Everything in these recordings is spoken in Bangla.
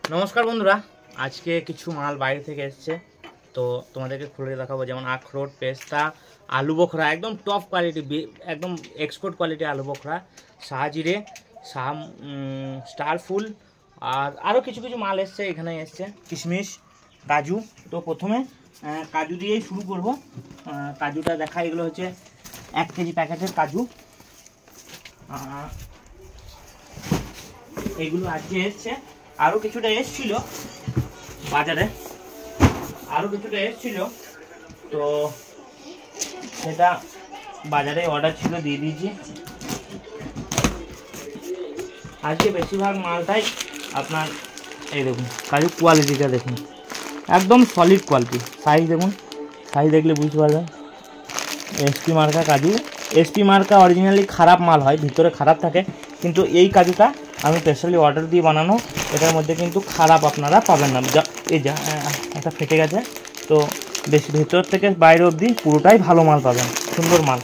नमस्कार बंधुरा आज के किछु माल बाहर থেকে এসেছে তো তোমাদেরকে খুলে দেখাবো যেমন আখরোট পেস্তা আলু বখরা একদম টপ কোয়ালিটি একদম এক্সপোর্ট কোয়ালিটি আলু বখরা শাহজিরে স্টার ফুল আর আরো কিছু কিছু মাল এসেছে এখানে এসেছে কিশমিশ কাজু তো প্রথমে কাজু দিয়েই শুরু করব কাজুটা দেখা এগুলো হচ্ছে 1 কেজি প্যাকেটের কাজু এগুলো আজকে এসেছে আরো কিছুটা এসেছিল বাজারে আরো কিছুটা এসেছিল তো সেটা বাজারে অর্ডার ছিল দিয়ে দিয়েছি আজকে বেশিরভাগ মালটাই আপনার এই দেখুন কাজু কোয়ালিটিটা দেখুন একদম সলিড কোয়ালিটি সাইজ দেখুন সাইজ দেখলে বুঝতে পারবেন এসপি মার্কা কাজু এসপি মার্কা অরিজিনালি খারাপ মাল হয় ভিতরে খারাপ থাকে কিন্তু এই কাজুটা আমি স্পেশালি অর্ডার দিয়ে বানানো এটার মধ্যে কিন্তু খারাপ আপনারা পাবেন না এই যা একটা ফেটে গেছে তো বেশি ভেতর থেকে বাইরে অবধি পুরোটাই ভালো মাল পাবেন সুন্দর মাল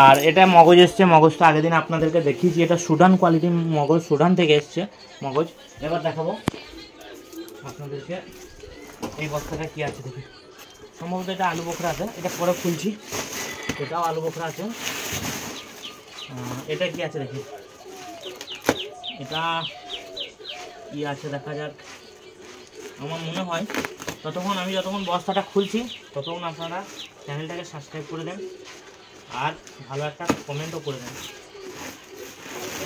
আর এটা মগজ এসছে মগজটা আগের দিন আপনাদেরকে দেখিয়েছি এটা সুডান কোয়ালিটির মগজ সুডান থেকে এসছে মগজ এবার দেখাবো আপনাদেরকে এই বস্তাটা কি আছে দেখি সম্ভবত এটা আলু বখরা আছে এটা পরে খুলছি এটাও আলু বখরা আছে এটা কি আছে দেখি এটা কি আছে দেখা যাক আমার মনে হয় ততক্ষণ আমি যতক্ষণ বস্তাটা খুলছি ততক্ষণ আপনারা চ্যানেলটাকে সাবস্ক্রাইব করে দেন আর ভালো একটা কমেন্টও করে দেন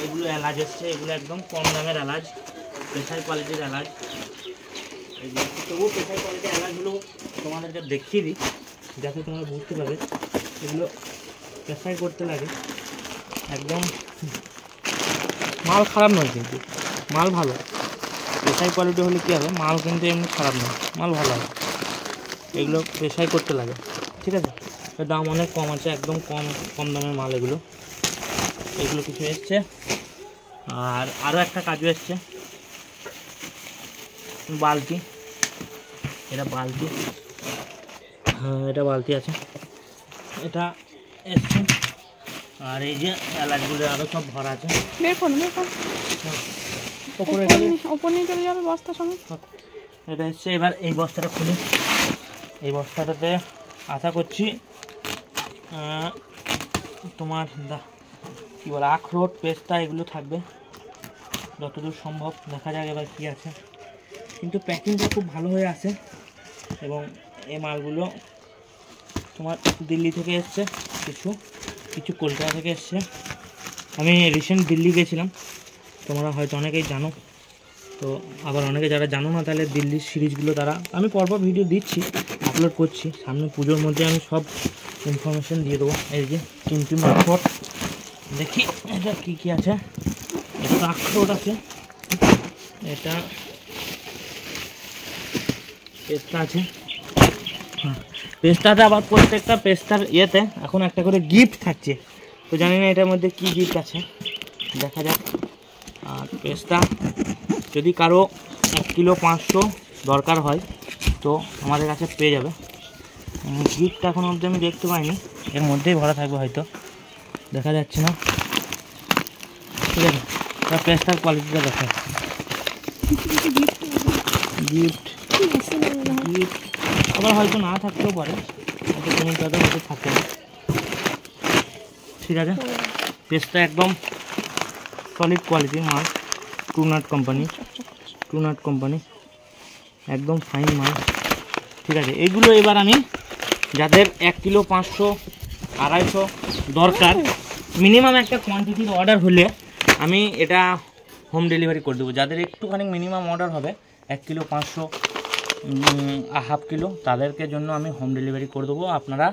এগুলো এলাচ এসছে এগুলো একদম কম দামের এলাচ প্রেসার কোয়ালিটির এলাচ এগুলো তবুও প্রেসার কোয়ালিটির এলাচগুলো তোমাদেরকে দেখিয়ে দিই যাতে তোমরা বুঝতে পারবে এগুলো প্রেসার করতে লাগে একদম মাল খারাপ নয় কিন্তু মাল ভালো পেশাই কোয়ালিটি হলে কী হবে মাল কিন্তু এমনি খারাপ নয় মাল ভালো হবে এগুলো পেশাই করতে লাগে ঠিক আছে এর দাম অনেক কম আছে একদম কম দামের মাল এগুলো এগুলো কিছু এসছে আর আরও একটা কাজু এসছে বালতি এটা বালতি হ্যাঁ এটা বালতি আছে এটা এসছে আর এই যে এলাচগুলো আরও সব ভরা আছে এটা এসছে এবার এই বস্তাটা খুলি এই বস্তাটাতে আশা করছি তোমার কী বলে আখরোট পেস্তা এগুলো থাকবে যতদূর সম্ভব দেখা যাক এবার কী আছে কিন্তু প্যাকিংটা খুব ভালো হয়ে আছে এবং এই মালগুলো তোমার দিল্লি থেকে এসছে কিছু কলকাতা থেকে এসছে আমি রিসেন্ট দিল্লি গেছিলাম তোমরা হয়তো অনেকেই জানো তো আবার অনেকে যারা জানো না তাহলে দিল্লির সিরিজগুলো তারা আমি পরপর ভিডিও দিচ্ছি আপলোড করছি সামনে পুজোর মধ্যে আমি সব ইনফরমেশন দিয়ে দেবো এই যে টিম আখরোট দেখি এটা কী আছে এটা তো আখরোট আছে এটা পেস্তা আছে হ্যাঁ পেস্তাতে আবার প্রত্যেকটা পেস্তার ইয়েতে এখন একটা করে গিফট থাকছে তো জানি না এটার মধ্যে কী গিফট আছে দেখা যাক আর পেস্তা যদি কারো 1 কিলো 500 দরকার হয় তো আমাদের কাছে পেয়ে যাবে গিফটটা এখন অবধি আমি দেখতে পাইনি এর মধ্যেই ভরা থাকবে হয়তো দেখা যাচ্ছে না ঠিক আছে তার পেস্তার কোয়ালিটিটা দেখা গিফট আবার হয়তো না থাকতেও পারে হয়তো তুমি তাদের হয়তো থাকে না ঠিক আছে পেস্তা একদম সলিড কোয়ালিটির মাল ট্রুনাট কোম্পানি একদম ফাইন মাল ঠিক আছে এইগুলো এবার আমি যাদের 1 কিলো 500 250 দরকার মিনিমাম একটা কোয়ান্টিটির অর্ডার হলে আমি এটা হোম ডেলিভারি করে দেবো যাদের একটুখানি মিনিমাম অর্ডার হবে 1 কিলো 500 হাফ কিলো তাদেরকে জন্য আমি হোম ডেলিভারি করে দেবো আপনারা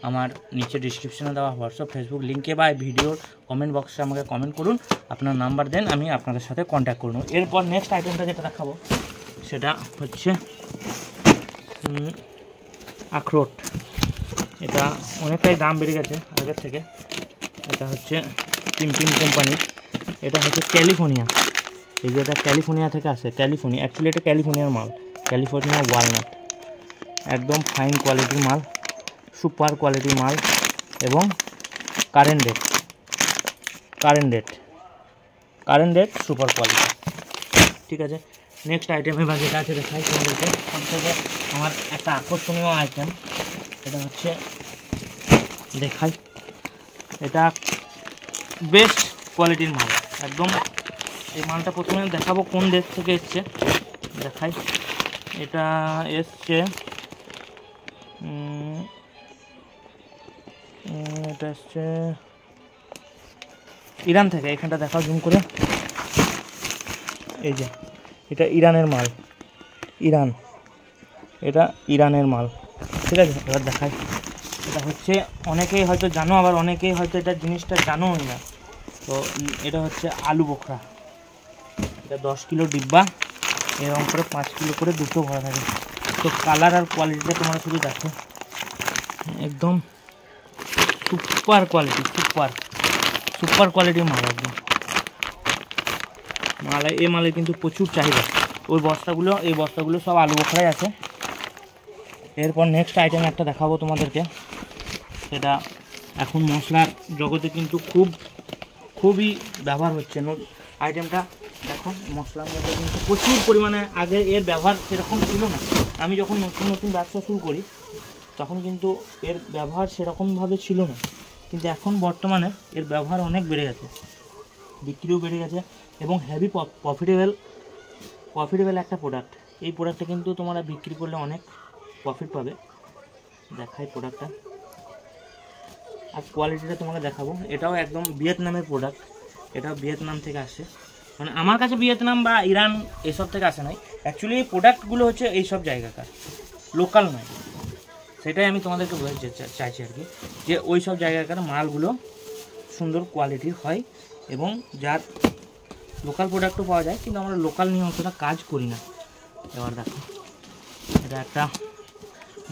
আমার নিচে ডিসক্রিপশনে দেওয়া হোয়াটসঅ্যাপ ফেসবুক লিঙ্কে বা ভিডিওর কমেন্ট বক্সে আমাকে কমেন্ট করুন আপনার নাম্বার দেন আমি আপনাদের সাথে কন্ট্যাক্ট করব এরপর নেক্সট আইটেমটা যেটা দেখাবো সেটা হচ্ছে আখরোট এটা অনেকটাই দাম বেড়ে গেছে আগের থেকে এটা হচ্ছে টিম কোম্পানি এটা হচ্ছে ক্যালিফোর্নিয়া এই যে এটা ক্যালিফোর্নিয়া থেকে আসে ক্যালিফোর্নিয়া অ্যাকচুয়ালি এটা ক্যালিফোর্নিয়ার মাল ক্যালিফোর্নিয়া ওয়ালনাট একদম ফাইন কোয়ালিটির মাল সুপার কোয়ালিটির মাল এবং কারেন্ট ডেট সুপার কোয়ালিটি ঠিক আছে নেক্সট আইটেম এবার যেটা আছে দেখাই তোমাদেরকে, সবথেকে আমার একটা আকর্ষণীয় আইটেম। এটা হচ্ছে দেখাই, এটা বেস্ট কোয়ালিটির মাল একদম। এই মালটা প্রথমে দেখাবো কোন দেশ থেকে এসছে, দেখাই। এটা এসছে এটা এসছে ইরান থেকে। এখানটা দেখাও জুম করে, এই যে এটা ইরানের মাল, ইরান, এটা ইরানের মাল, ঠিক আছে। এবার দেখাই, এটা হচ্ছে অনেকেই হয়তো জানো, আবার অনেকেই হয়তো এটা জিনিসটা জানোই না। তো এটা হচ্ছে আলু বোখরা, এটা 10 কিলো ডিব্বা, এরকম করে 5 কিলো করে দুটো ভরা থাকে। তো কালার আর কোয়ালিটিটা তোমরা শুধু দেখো, একদম সুপার কোয়ালিটি, সুপার কোয়ালিটির মাল একদম। এই মালের কিন্তু প্রচুর চাহিদা। ওই বস্তাগুলো, এই বস্তাগুলো সব আলু বোখরাই আছে। এরপর নেক্সট আইটেম একটা দেখাবো তোমাদেরকে, সেটা এখন মশলার জগতে কিন্তু খুবই ব্যবহার হচ্ছে। আইটেমটা দেখো, মশলার মধ্যে কিন্তু প্রচুর পরিমাণে, আগে এর ব্যবহার সেরকম ছিল না। আমি যখন নতুন ব্যবসা শুরু করি তখন কিন্তু এর ব্যবহার সেরকমভাবে ছিল না, কিন্তু এখন বর্তমানে এর ব্যবহার অনেক বেড়ে গেছে, বিক্রিও বেড়ে গেছে এবং হেভি প্রফিটেবল একটা প্রোডাক্ট। এই প্রোডাক্টটা কিন্তু তোমরা বিক্রি করলে অনেক প্রফিট পাবে। দেখাই প্রোডাক্টটা, আর কোয়ালিটিটা তোমাকে দেখাবো। এটাও একদম ভিয়েতনামের প্রোডাক্ট, এটাও ভিয়েতনাম থেকে আসে। মানে আমার কাছে ভিয়েতনাম বা ইরান এসব থেকে আসে নাই, অ্যাকচুয়ালি এই প্রোডাক্টগুলো হচ্ছে এইসব জায়গাকার, লোকাল নয়। সেটাই আমি তোমাদেরকে বোঝাতে চাইছি আর কি, যে ওই সব জায়গাকার মালগুলো সুন্দর কোয়ালিটির হয় এবং যার লোকাল প্রোডাক্টও পাওয়া যায়, কিন্তু আমরা লোকাল নিয়ে অতটা কাজ করি না। এবার দেখো, এটা একটা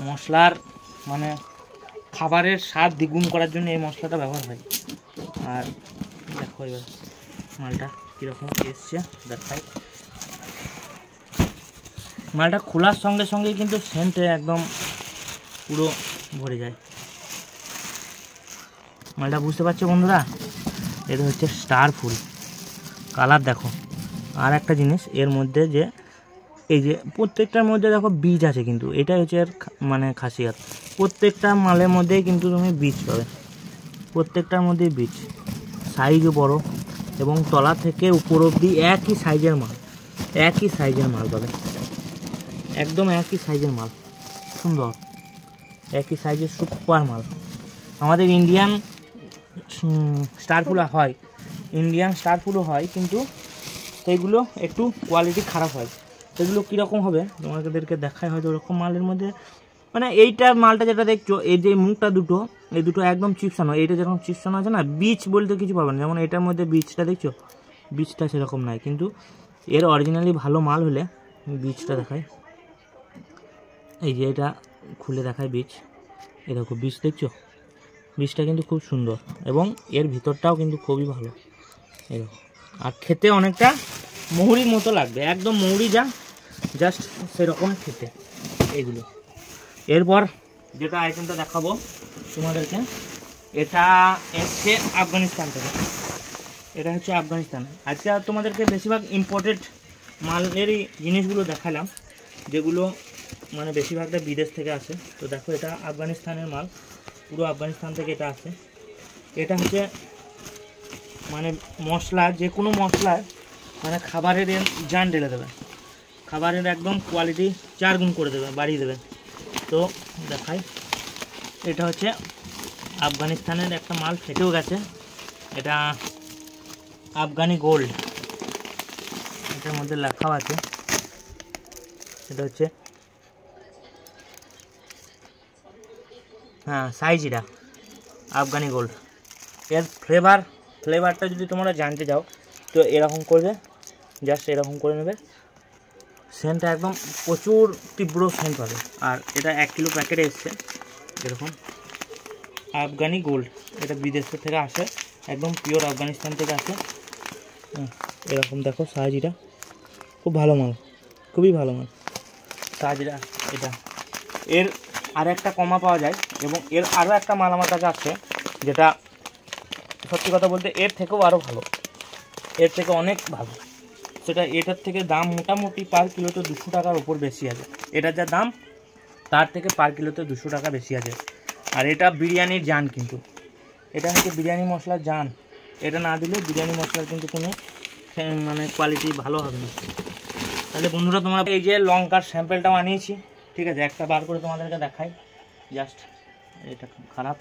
মশলার মানে খাবারের স্বাদ দ্বিগুণ করার জন্য এই মশলাটা ব্যবহার হয়। আর দেখো এবার মালটা কীরকম এসছে দেখাই। মালটা খোলার সঙ্গে সঙ্গেই কিন্তু সেন্টে একদম পুরো ভরে যায়। মালটা বুঝতে পারছো বন্ধুরা, এটা হচ্ছে স্টার ফুল কালার। দেখো আর একটা জিনিস এর মধ্যে, যে এই যে প্রত্যেকটার মধ্যে দেখো বীজ আছে, কিন্তু এটাই হচ্ছে এর মানে খাসিয়াত। প্রত্যেকটা মালের মধ্যেই কিন্তু তুমি বীজ পাবে, প্রত্যেকটার মধ্যেই বীজ, সাইজও বড় এবং তলা থেকে উপর অবধি একই সাইজের মাল পাবে, একদম একই সাইজের মাল, সুন্দর একই সাইজের সুপার মাল। আমাদের ইন্ডিয়ান স্টার ফুলও হয়, কিন্তু সেইগুলো একটু কোয়ালিটি খারাপ হয়। সেগুলো কীরকম হবে তোমাদেরকে দেখায়, হয়তো ওরকম মালের মধ্যে, মানে এইটার মালটা যেটা দেখছো, এই যে মুখটা দুটো, এই দুটো একদম চিপসানো, এইটা যেরকম চিপসানো আছে না, বীজ বলতে কিছু পাবে না। যেমন এটার মধ্যে বীজটা দেখছো, বীজটা সেরকম নাই, কিন্তু এর অরিজিনালি ভালো মাল হলে বীজটা দেখায়। এই যে এটা খুলে দেখায় বীজ, এই দেখো বীজ দেখছো, বীজটা কিন্তু খুব সুন্দর এবং এর ভিতরটাও কিন্তু খুবই ভালো, এরকম। আর খেতে অনেকটা মৌরির মতো লাগবে, একদম মৌরি জাস্ট সেরকম খেতে এগুলো। এরপর যেটা আইটেমটা দেখাবো তোমাদেরকে, এটা এসছে আফগানিস্তান থেকে। এটা হচ্ছে আফগানিস্তান। আজকে তোমাদেরকে বেশিরভাগ ইম্পোর্টেড মালেরই জিনিসগুলো দেখালাম, যেগুলো মানে বেশিরভাগটা বিদেশ থেকে আসে। তো দেখো এটা আফগানিস্তানের মাল, পুরো আফগানিস্তান থেকে এটা আসে। এটা হচ্ছে মানে মশলা, যে কোনো মশলায় মানে খাবারের জান ঢেলে দেবে, খাবারের একদম কোয়ালিটি 4 গুণ করে দেবে, বাড়িয়ে দেবে। তো দেখাই, এটা হচ্ছে আফগানিস্তানের একটা মাল, ফেটেও গেছে। এটা আফগানি গোল্ড, এটার মধ্যে লেখাও আছে। এটা হচ্ছে সাইজিরা আফগানি গোল্ড। এর ফ্লেভারটা যদি তোমরা জানতে চাও তো এরকম করবে, জাস্ট এরকম করে নেবে, সেন্টটা একদম প্রচুর তীব্র সেন্ট পাবে। আর এটা 1 কিলো প্যাকেটে এসছে এরকম আফগানি গোল্ড, এটা বিদেশের থেকে আসে, একদম পিওর আফগানিস্তান থেকে আসে। এরকম দেখো সাইজিরা, খুব ভালো মাল, খুবই ভালো মাল সাইজিরা। এটা এর আর একটা কমা পাওয়া যায়, এবং এর আরও একটা মাল আমার কাছে আছে, যেটা সত্যি কথা বলতে এর থেকেও আরও ভালো, এর থেকে অনেক ভালো। সেটা এটার থেকে দাম মোটামুটি পার কিলোতে 200 টাকার ওপর বেশি আছে। এটার যা দাম তার থেকে পার কিলোতে 200 টাকা বেশি আছে। আর এটা বিরিয়ানির জান, কিন্তু এটা হচ্ছে বিরিয়ানি মশলার জান। এটা না দিলে বিরিয়ানি মশলার কিন্তু কোনো মানে কোয়ালিটি ভালো হবে না। তাহলে বন্ধুরা তোমরা এই যে লঙ্কার স্যাম্পেলটাও আনিয়েছি, ঠিক আছে, একটা বার করে তোমাদেরকে দেখাই জাস্ট। এটা খুব খারাপ,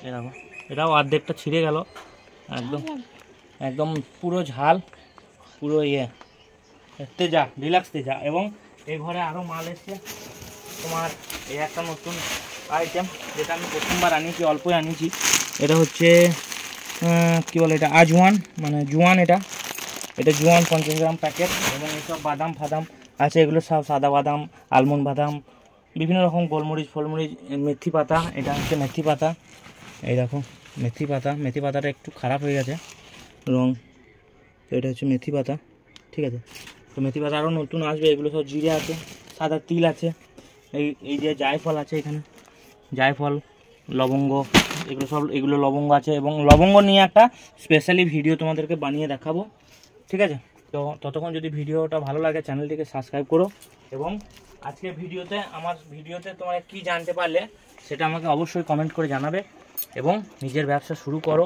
এরকম এটাও অর্ধেকটা ছিঁড়ে গেল, একদম একদম পুরো ঝাল, পুরো তেজা, ডিলাক্স তেজা। এবং এই ঘরে আরও মাল এসছে তোমার, এই একটা নতুন আইটেম যেটা আমি প্রথমবার আনিয়েছি, অল্পই আনিয়েছি। এটা হচ্ছে কী বলে, এটা আজওয়ান, মানে জোয়ান। এটা জোয়ান 50 গ্রাম প্যাকেট। এবং এইসব বাদাম ফাদাম আছে, এগুলো সব সাদা বাদাম, আলমন্ড বাদাম, বিভিন্ন রকম গোলমরিচ ফলমরিচ, মেথি পাতা। এটা হচ্ছে মেথি পাতা, এই দেখো মেথি পাতা। মেথি পাতাটা একটু খারাপ হয়ে গেছে রং, তো এটা হচ্ছে মেথি পাতা, ঠিক আছে। তো মেথি পাতা আরও নতুন আসবে। এগুলো সব জিরে আছে, সাদা তিল আছে, এই যে জায়ফল আছে এখানে, জায়ফল, লবঙ্গ, এগুলো লবঙ্গ আছে। এবং লবঙ্গ নিয়ে একটা স্পেশালি ভিডিও তোমাদেরকে বানিয়ে দেখাবো, ঠিক আছে। তো ততক্ষণ যদি ভিডিওটা ভালো লাগে চ্যানেলটিকে সাবস্ক্রাইব করো। এবং আজকে আমার ভিডিওতে তোমরা কি জানতে পারলে সেটা আমাকে অবশ্যই কমেন্ট করে জানাবে। এবং নিজের ব্যবসা শুরু করো।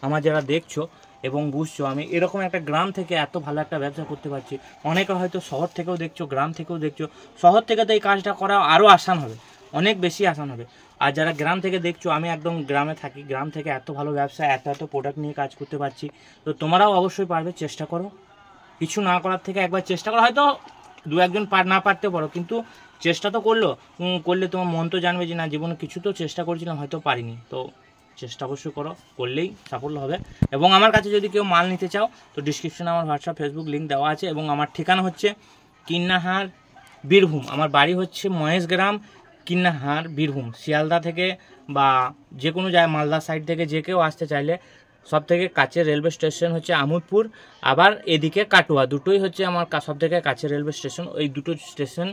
আমার যারা দেখছো এবং বুঝছো, আমি এরকম একটা গ্রাম থেকে এত ভালো একটা ব্যবসা করতে পারছি। অনেকে হয়তো শহর থেকেও দেখছো, গ্রাম থেকেও দেখছো। শহর থেকে তো এই কাজটা করা আরও আসান হবে, অনেক বেশি আসান হবে। আর যারা গ্রাম থেকে দেখছো, আমি একদম গ্রামে থাকি, গ্রাম থেকে এত ভালো ব্যবসা, এত প্রোডাক্ট নিয়ে কাজ করতে পারছি। তো তোমরাও অবশ্যই পারবে, চেষ্টা করো। কিছু না করার থেকে একবার চেষ্টা করো। হয়তো দু একজন না পারতে পারো, কিন্তু চেষ্টা তো করলে তোমার মন তো জানবে যে না, জীবনে কিছু তো চেষ্টা করছিলাম, হয়তো পারিনি। তো চেষ্টা অবশ্যই করো, করলেই সাফল্য হবে। এবং আমার কাছে যদি কেউ মাল নিতে চাও, তো ডিসক্রিপশনে আমার হোয়াটসঅ্যাপ ফেসবুক লিঙ্ক দেওয়া আছে। এবং আমার ঠিকানা হচ্ছে কিন্নাহার, বীরভূম। আমার বাড়ি হচ্ছে মহেশগ্রাম, কিন্নাহার, বীরভূম। শিয়ালদা থেকে বা যে কোনো জায়গায়, মালদা সাইড থেকে যে কেউ আসতে চাইলে সব থেকে কাছের রেলওয়ে স্টেশন হচ্ছে আমোদপুর, আবার এদিকে কাটোয়া, দুটোই হচ্ছে আমার সব থেকে কাছের রেলওয়ে স্টেশন। ওই দুটো স্টেশন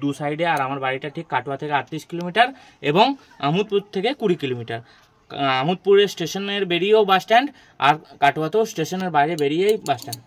দু সাইডে। আর আমার বাড়িটা ঠিক কাটোয়া থেকে 38 কিলোমিটার এবং আমোদপুর থেকে 20 কিলোমিটার। আমোদপুরের স্টেশনের বেরিয়েও বাস স্ট্যান্ড, আর কাটোয়াতেও স্টেশনের বাইরে বেরিয়েই বাস স্ট্যান্ড।